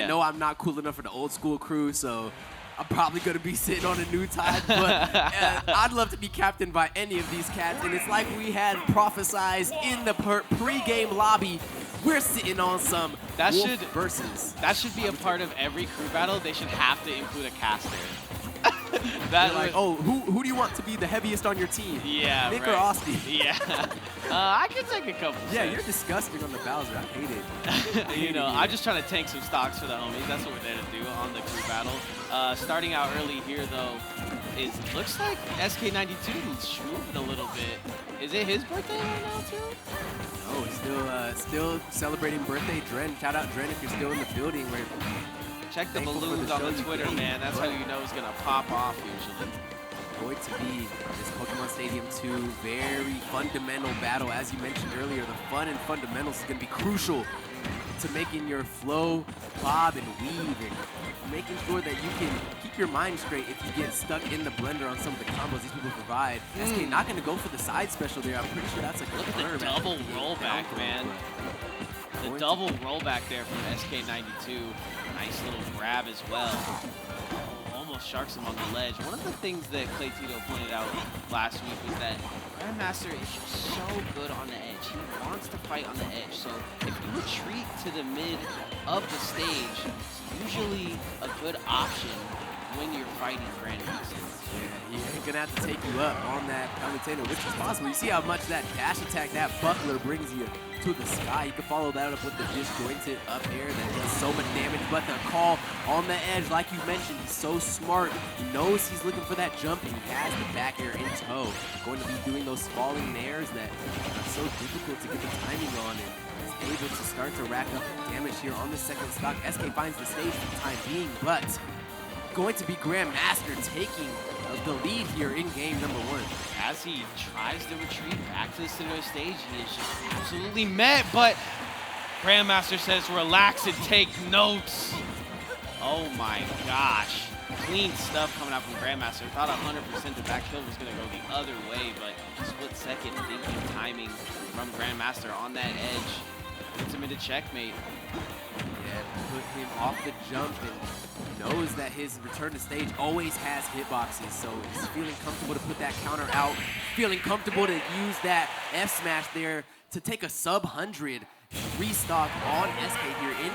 know I'm not cool enough for the old school crew, so I'm probably going to be sitting on a new tide, but I'd love to be captained by any of these cats, and it's like we had prophesized in the pre-game lobby. We're sitting on some Wolf versus. That should be a part of every crew battle. They should have to include a caster. Like, oh, who do you want to be the heaviest on your team? Yeah, Nick right. or Austin? Yeah. I can take a couple. Yeah, you're disgusting on the Bowser. I hate it. You know, I'm just trying to tank some stocks for the homies. That's what we're there to do on the crew battle. Starting out early here, though, looks like SK92 moved a little bit. Is it his birthday right now, too? No, he's still celebrating birthday. Dren, shout out Dren if you're still in the building. Check the balloons on the Twitter, man. That's how you know it's going to pop off usually. Going to be this Pokemon Stadium 2 very fundamental battle. As you mentioned earlier, the fun and fundamentals is going to be crucial to making your flow, bob, and weave, and making sure that you can keep your mind straight if you get stuck in the blender on some of the combos these people provide. SK not going to go for the side special there. I'm pretty sure that's a Look at the double rollback, man. The double rollback there from SK92. Nice little grab as well. Almost sharks him on the ledge. One of the things that Clay Tito pointed out last week was that Grandmaster is just so good on the edge. He wants to fight on the edge. So if you retreat to the mid of the stage, it's usually a good option when you're fighting Grandmaster. Yeah, he's gonna have to take you up on that Palutena, which is possible. You see how much that dash attack, that buckler brings you to the sky. You can follow that up with the disjointed up air that does so much damage, but the call on the edge, like you mentioned, he's so smart. He knows he's looking for that jump, and he has the back air in tow. Going to be doing those falling nairs that are so difficult to get the timing on, and is able to start to rack up damage here on the second stock. SK finds the stage for the time being, but going to be Grandmaster taking the lead here in game number 1. As he tries to retreat back to the center of the stage, he is just absolutely met, but Grandmaster says relax and take notes. Oh my gosh. Clean stuff coming out from Grandmaster. Thought 100% the back kill was going to go the other way, but split second thinking timing from Grandmaster on that edge. Puts him into checkmate. Yeah, put him off the jump and knows that his return to stage always has hitboxes, so he's feeling comfortable to put that counter out, feeling comfortable to use that F smash there to take a sub-100 restock on SK here in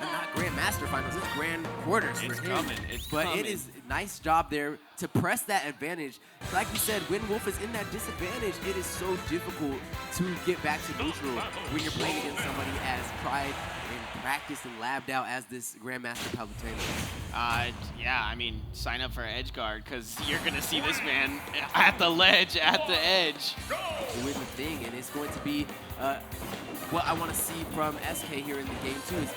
not Grandmaster Finals, it's Grand Quarters for him. But it is a nice job there to press that advantage. Like you said, when Wolf is in that disadvantage, it is so difficult to get back to neutral when you're playing against somebody as tried and practiced and labbed out as this Grandmaster Palutena. Yeah, I mean, sign up for edge guard because you're going to see this man at the ledge, at the edge. Doing the thing, and it's going to be what I want to see from SK here in the game too is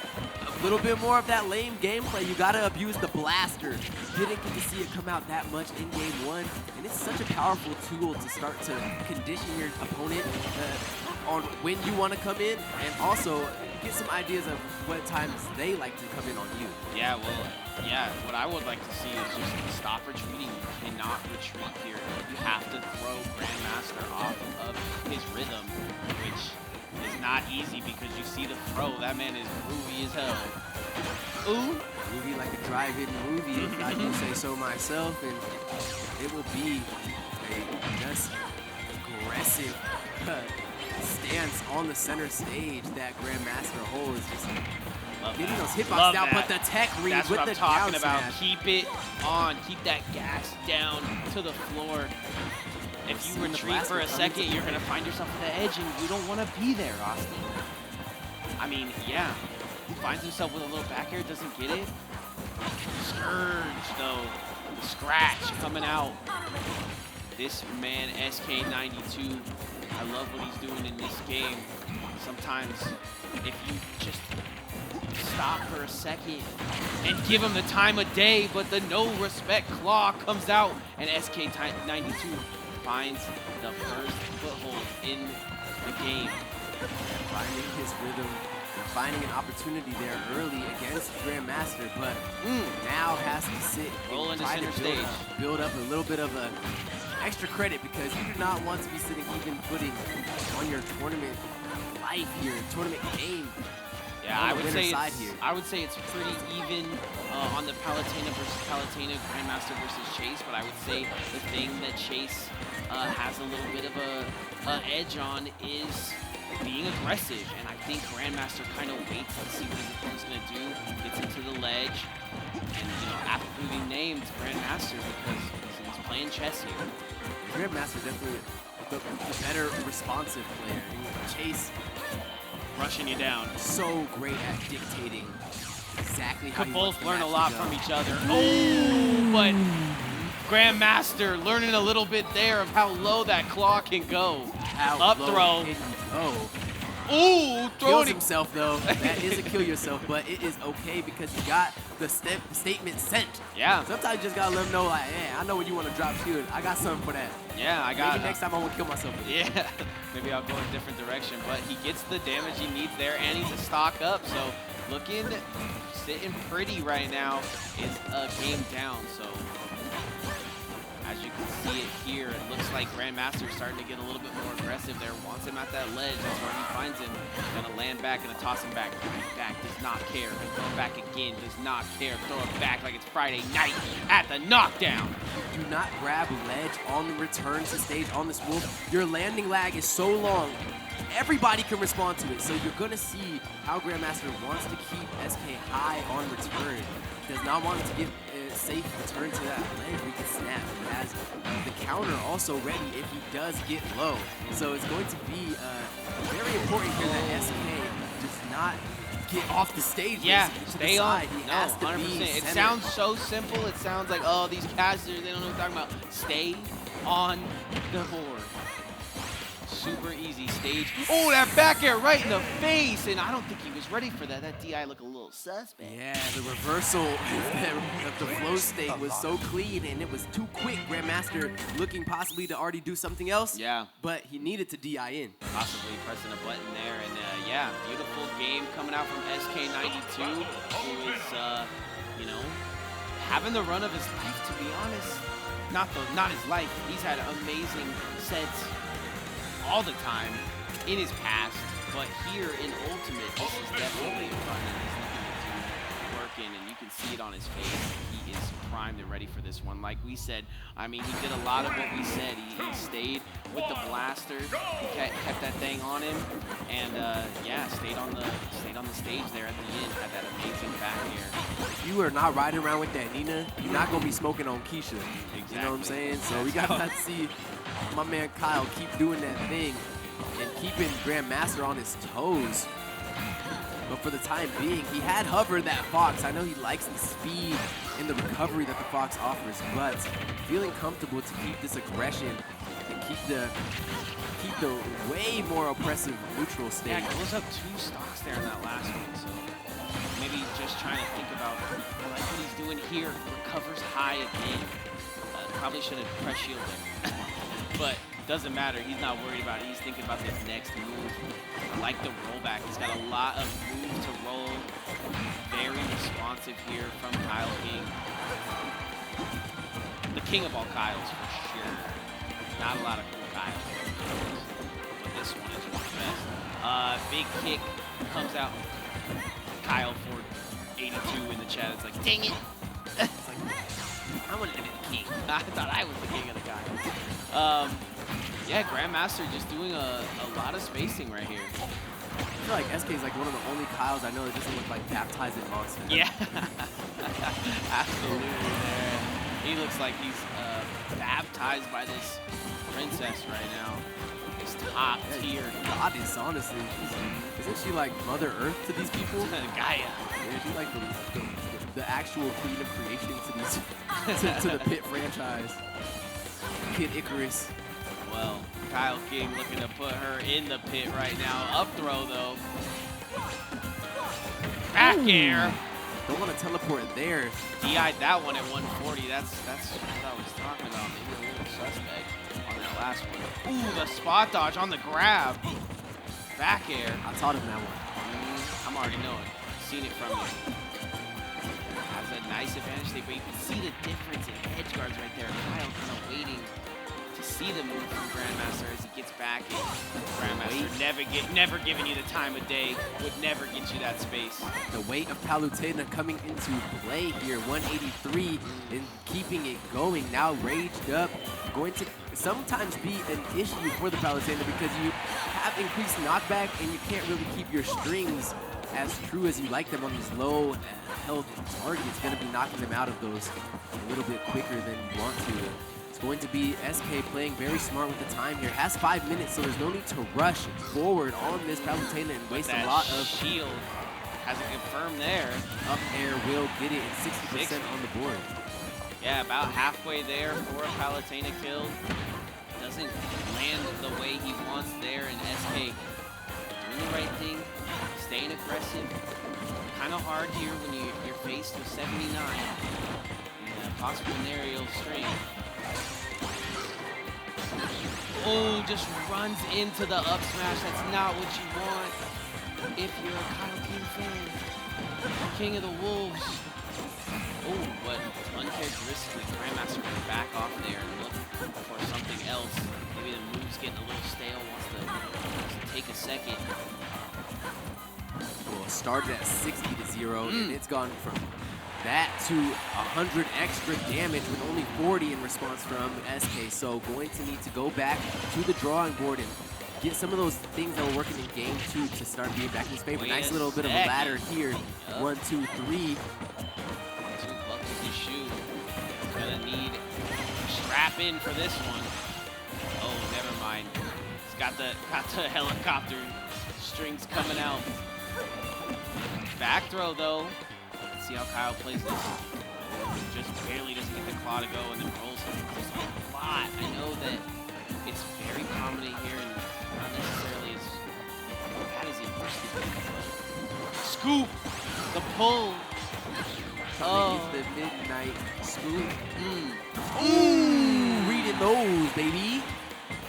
a little bit more of that lame gameplay. You got to abuse the blaster. Didn't get to see it come out that much in game 1, and it's such a powerful tool to start to condition your opponent on when you want to come in, and also get some ideas of what times they like to come in on you. Yeah, well, yeah, what I would like to see is just stop retreating. You cannot retreat here. You have to throw Grandmaster off of his rhythm, which is not easy because you see the throw. That man is groovy as hell. Ooh. Groovy like a drive-in movie, if I do say so myself, and it will be a just aggressive stance on the center stage that Grandmaster holds. Just getting those hitboxes out, but the tech read That's with what the I'm talking down about. smash. Keep it on. Keep that gas down to the floor. If you retreat for a second, you're going to find yourself at the edge, and you don't want to be there, Austin. I mean, yeah. He finds himself with a little back air, doesn't get it. Scourge, though. The scratch coming out. This man, SK92, I love what he's doing in this game. Sometimes, if you just stop for a second and give him the time of day, but the no respect claw comes out, and SK92 finds the first foothold in the game. Finding his rhythm, and finding an opportunity there early against Grandmaster, but now has to sit Roll and into try center to stage. build up a little bit of a extra credit, because you do not want to be sitting even footing on your tournament life here, tournament game. Yeah, on the winner's side here. I would say it's pretty even on the Palutena versus Palutena, Grandmaster versus Chase, but I would say the thing that Chase has a little bit of a edge on is being aggressive, and I think Grandmaster kind of waits to see what his opponent's going to do, gets into the ledge, and, you know, aptly being named Grandmaster because he's playing chess here. Grandmaster definitely the better responsive player. Chase rushing you down. So great at dictating exactly how could he both learn a to lot go. from each other. Oh, but Grandmaster learning a little bit there of how low that claw can go. How up low throw. can you go? Ooh, Kills himself though. That is a kill yourself, but it is okay because you got the statement sent. Yeah. Sometimes you just gotta let him know, like, hey, I know when you want to drop shield. I got something for that. Yeah, I got. Maybe next time I won't kill myself. Yeah. Maybe I'll go a different direction, but he gets the damage he needs there, and he's a stock up. So looking, sitting pretty right now is a game down. So as you can see it here, it looks like Grandmaster's starting to get a little bit more aggressive there. Wants him at that ledge. That's where he finds him. Gonna land back, gonna toss him back. Back, does not care. Throw it back again, does not care. Throw it back like it's Friday night at the Knockdown. Do not grab ledge on the return to stage on this wolf. Your landing lag is so long. Everybody can respond to it. So you're gonna see how Grandmaster wants to keep SK high on return. Does not want to get a safe return to that ledge. We can snap. He has the counter also ready if he does get low. So it's going to be very important here that SK does not get off the stage. Yeah, stay on. He No, has to 100%. be It centered. sounds so simple. It sounds like, oh, these casters, they don't know what I'm talking about. Stay on the board. Super easy stage. Oh, that back air right in the face, and I don't think he was ready for that. That DI looked a little suspect. Yeah, the reversal of the flow state was so clean, and it was too quick. Grandmaster looking possibly to already do something else. Yeah. But he needed to DI in. Possibly pressing a button there, and yeah, beautiful game coming out from SK92, who is, you know, having the run of his life, to be honest. Not his life. He's had amazing sets all the time in his past, but here in Ultimate, this is definitely a run that he's looking to work in, and you can see it on his face. He is primed and ready for this one. Like we said, I mean, he did a lot of what we said. He stayed with the blaster, kept that thing on him, and yeah, stayed on the stage there at the end. Had that amazing back air. If you are not riding around with that Nina, you're not gonna be smoking on Keisha. Exactly. You know what I'm saying? So we gotta see my man Kyle keep doing that thing and keeping Grandmaster on his toes. But for the time being, he had hover that Fox. I know he likes the speed and the recovery that the Fox offers, but feeling comfortable to keep this aggression and keep the way more oppressive neutral state. Yeah, he goes up 2 stocks there in that last one, so maybe just trying to think about, I like what he's doing here. Recovers high again. Probably should have press shield there. But doesn't matter. He's not worried about it. He's thinking about this next move. I like the rollback. He's got a lot of moves to roll. Very responsive here from Kyle King. The king of all Kyles for sure. Not a lot of cool Kyles. But this one is one of the best. Big kick comes out. Kyle for 82 in the chat. It's like, dang it. It's like, I wanted to be the king. I thought I was the king of the guy. Yeah, Grandmaster just doing a lot of spacing right here. I feel like SK is like one of the only Kyles I know that doesn't look like baptized in monster. Yeah, absolutely there. He looks like he's baptized by this princess right now. This top tier goddess, honestly. Isn't she like Mother Earth to these people? Gaia. Yeah, she's like the actual queen of creation to these to the Pit franchise. Kid Icarus. Well, Kyle King looking to put her in the pit right now. Up throw though. Back air. Don't want to teleport there. DI'd that one at 140. That's what I was talking about. Maybe a little suspect on that last one. Ooh, the spot dodge on the grab. Back air. I taught him that one. I'm already knowing. Seen it from you. Has a nice advantage there, but you can see the difference in edge guards right there. Kyle kind of waiting to to see the move from Grandmaster as he gets back. And Grandmaster never giving you the time of day, would never get you that space. The weight of Palutena coming into play here, 183, and keeping it going. Now raged up, going to sometimes be an issue for the Palutena because you have increased knockback and you can't really keep your strings as true as you like them on these low health targets. Going to be knocking them out of those a little bit quicker than you want to. It's going to be SK playing very smart with the time here. Has 5 minutes, so there's no need to rush forward on this Palutena and waste a lot of shield. Hasn't confirmed there. Up air will get it, and 60% on the board. Yeah, about halfway there for a Palutena kill. Doesn't land the way he wants there, and SK doing the right thing, staying aggressive. Kind of hard here when you're faced with 79 in a possible aerial string. Oh, just runs into the up smash. That's not what you want if you're a Kyle King fan. King of the Wolves. Oh, but uncharacteristically, Grandmaster can back off there and look for something else. Maybe the move's getting a little stale, wants to take a second. Well, it started at 60-0, and it's gone from that to 100 extra damage with only 40 in response from SK. So going to need to go back to the drawing board and get some of those things that were working in game 2 to start being back in his favor. Nice little bit of a ladder here. 1, 2, 3. Gonna need a strap in for this one. Oh, never mind. He's got the helicopter strings coming out. Back throw though. Let's see how Kyle plays this. Just barely doesn't get the claw to go and then rolls just a lot. I know that it's very prominent here and not necessarily as bad as it used to be. Scoop! The pull! Oh, the midnight scoop. Ooh, reading those, baby.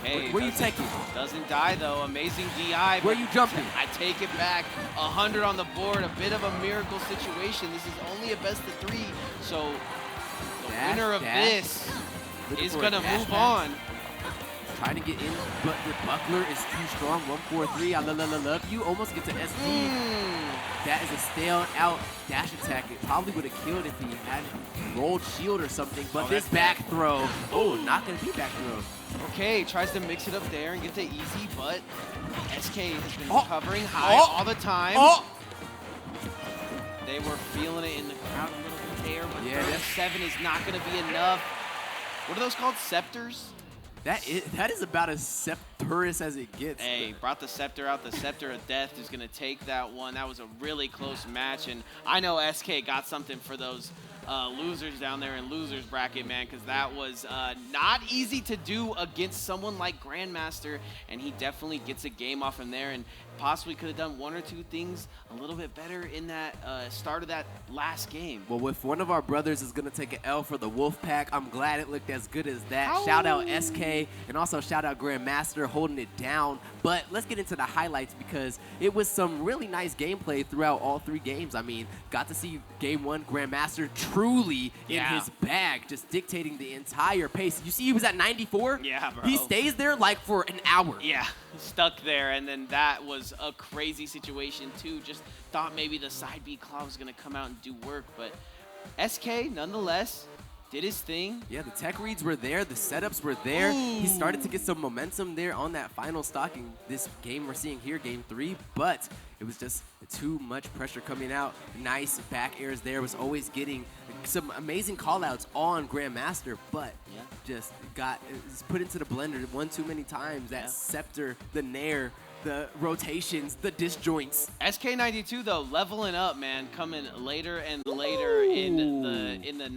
Hey, where you taking? Doesn't die though. Amazing DI. Where you jumping? I take it back. 100 on the board. A bit of a miracle situation. This is only a best of 3. So the winner of this is gonna move on. Trying to get in, but the buckler is too strong. 143. I love you. Almost gets an SD. That is a stale out dash attack. It probably would have killed if he had rolled shield or something. But this back throw, not gonna be back throw. Okay, tries to mix it up there and get the easy, but SK has been covering high all the time. They were feeling it in the crowd a little bit there, but 37 is not gonna be enough. What are those called? Scepters? That is about as scepterous as it gets. Hey, brought the scepter out. The scepter of death is going to take that one. That was a really close match, and I know SK got something for those losers down there in losers bracket, man, because that was not easy to do against someone like Grandmaster, and he definitely gets a game off from there, and possibly could have done 1 or 2 things a little bit better in that start of that last game. Well, if one of our brothers is going to take an L for the Wolfpack, I'm glad it looked as good as that. Shout out SK, and also shout out Grandmaster holding it down. But let's get into the highlights because it was some really nice gameplay throughout all 3 games. I mean, got to see game 1, Grandmaster truly in his bag, just dictating the entire pace. You see he was at 94? Yeah, bro. He stays there like for an hour. Yeah, stuck there, and then that was a crazy situation too. Just thought maybe the side B claw was going to come out and do work, but SK nonetheless did his thing. Yeah, the tech reads were there, the setups were there. He started to get some momentum there on that final stock in this game we're seeing here, game 3, but it was just too much pressure coming out. Nice back airs there, was always getting some amazing call-outs on Grandmaster, but just got put into the blender one too many times. That scepter, the nair, the rotations, the disjoints. SK92 though, leveling up, man, coming later and later in the